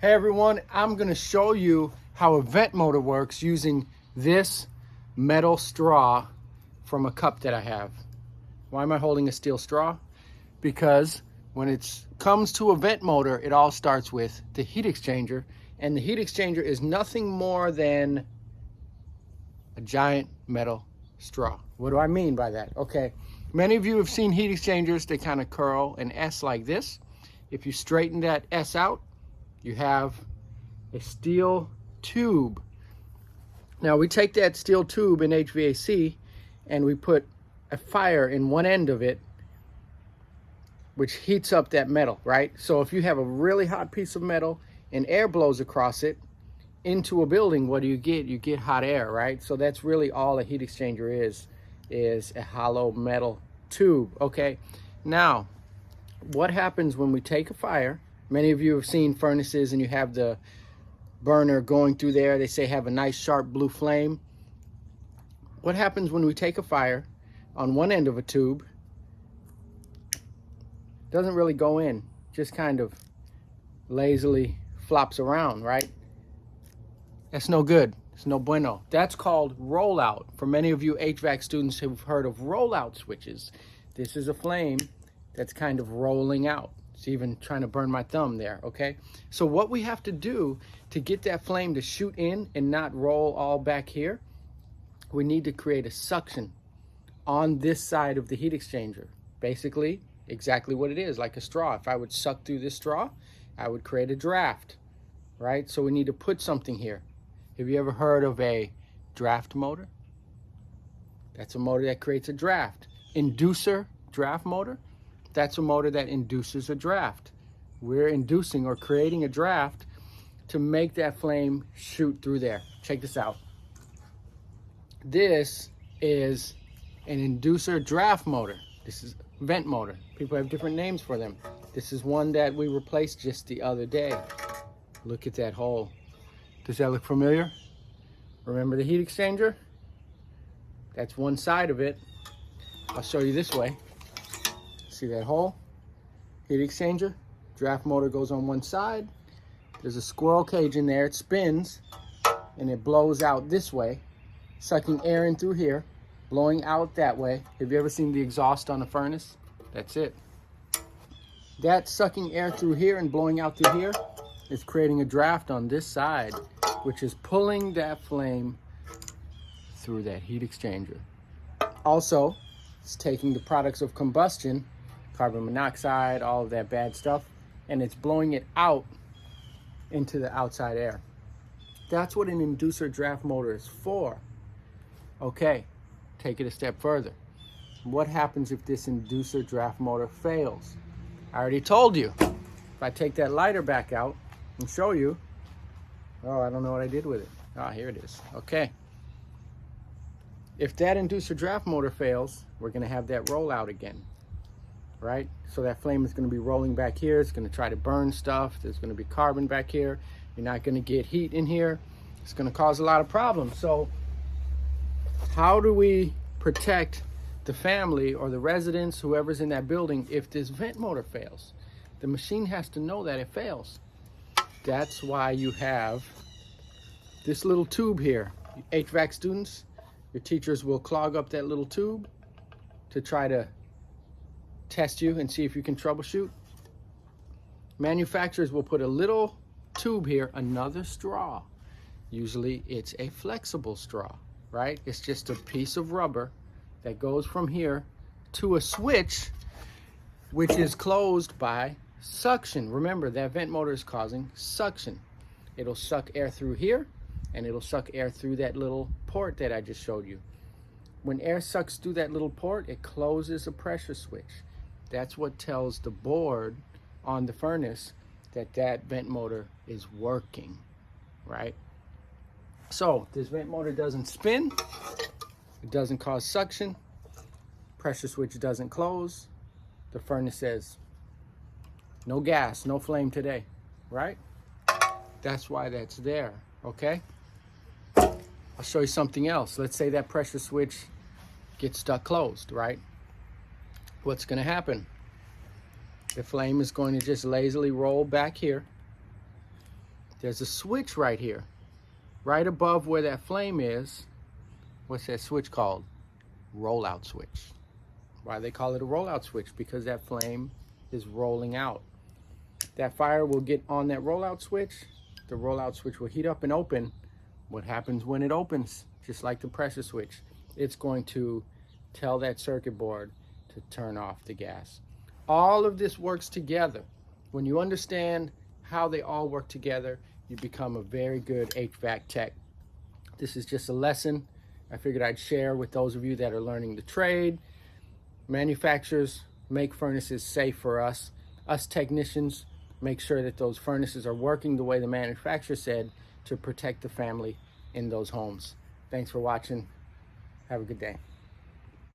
Hey everyone, I'm going to show you how a vent motor works using this metal straw from a cup that I have. Why am I holding a steel straw? Because when it comes to a vent motor, it all starts with the heat exchanger, and the heat exchanger is nothing more than a giant metal straw. What do I mean by that? Okay, many of you have seen heat exchangers. They kind of curl an S like this. If you straighten that S out, you have a steel tube. Now we take that steel tube in HVAC and we put a fire in one end of it, which heats up that metal, right? So if you have a really hot piece of metal and air blows across it into a building, what do you get? You get hot air, right? So that's really all a heat exchanger is a hollow metal tube, okay? Now, what happens when we take a fire? Many of you have seen furnaces and you have the burner going through there. They say have a nice sharp blue flame. What happens when we take a fire on one end of a tube? Doesn't really go in, just kind of lazily flops around, right? That's no good. It's no bueno. That's called rollout. For many of you HVAC students who've heard of rollout switches, this is a flame that's kind of rolling out. It's even trying to burn my thumb there, okay? So what we have to do to get that flame to shoot in and not roll all back here, we need to create a suction on this side of the heat exchanger. Basically, exactly what it is, like a straw. If I would suck through this straw, I would create a draft, right? So we need to put something here. Have you ever heard of a draft motor? That's a motor that creates a draft. Inducer draft motor, that's a motor that induces a draft. We're inducing or creating a draft to make that flame shoot through there. Check this out. This is an inducer draft motor. This is a vent motor. People have different names for them. This is one that we replaced just the other day. Look at that hole. Does that look familiar? Remember the heat exchanger? That's one side of it. I'll show you this way. See that hole? Heat exchanger. Draft motor goes on one side. There's a squirrel cage in there. It spins and it blows out this way, sucking air in through here, blowing out that way. Have you ever seen the exhaust on a furnace? That's it. That sucking air through here and blowing out through here is creating a draft on this side, which is pulling that flame through that heat exchanger. Also, it's taking the products of combustion, carbon monoxide, all of that bad stuff, and it's blowing it out into the outside air. That's what an inducer draft motor is for. Okay, take it a step further. What happens if this inducer draft motor fails? I already told you. If I take that lighter back out and show you, oh, I don't know what I did with it. Ah, here it is. Okay. If that inducer draft motor fails, we're going to have that rollout again, right? So that flame is going to be rolling back here. It's going to try to burn stuff. There's going to be carbon back here. You're not going to get heat in here. It's going to cause a lot of problems. So how do we protect the family or the residents, whoever's in that building, if this vent motor fails? The machine has to know that it fails. That's why you have this little tube here. HVAC students, your teachers will clog up that little tube to try to test you and see if you can troubleshoot. Manufacturers will put a little tube here, another straw. Usually it's a flexible straw, right? It's just a piece of rubber that goes from here to a switch, which is closed by suction. Remember, that vent motor is causing suction. It'll suck air through here, and it'll suck air through that little port that I just showed you. When air sucks through that little port, it closes a pressure switch. That's what tells the board on the furnace that that vent motor is working, right? So this vent motor doesn't spin, it doesn't cause suction, pressure switch doesn't close, the furnace says, no gas, no flame today, right? That's why that's there, okay? I'll show you something else. Let's say that pressure switch gets stuck closed, right? What's gonna happen? The flame is going to just lazily roll back here There's a switch right here, right above where that flame is. What's that switch called? Rollout switch. Why they call it a rollout switch? Because that flame is rolling out. That fire will get on that rollout switch. The rollout switch will heat up and open. What happens when it opens? Just like the pressure switch, it's going to tell that circuit board to turn off the gas. All of this works together. When you understand how they all work together, you become a very good HVAC tech. This is just a lesson I figured I'd share with those of you that are learning the trade. Manufacturers make furnaces safe for us. Us technicians make sure that those furnaces are working the way the manufacturer said to protect the family in those homes. Thanks for watching. Have a good day.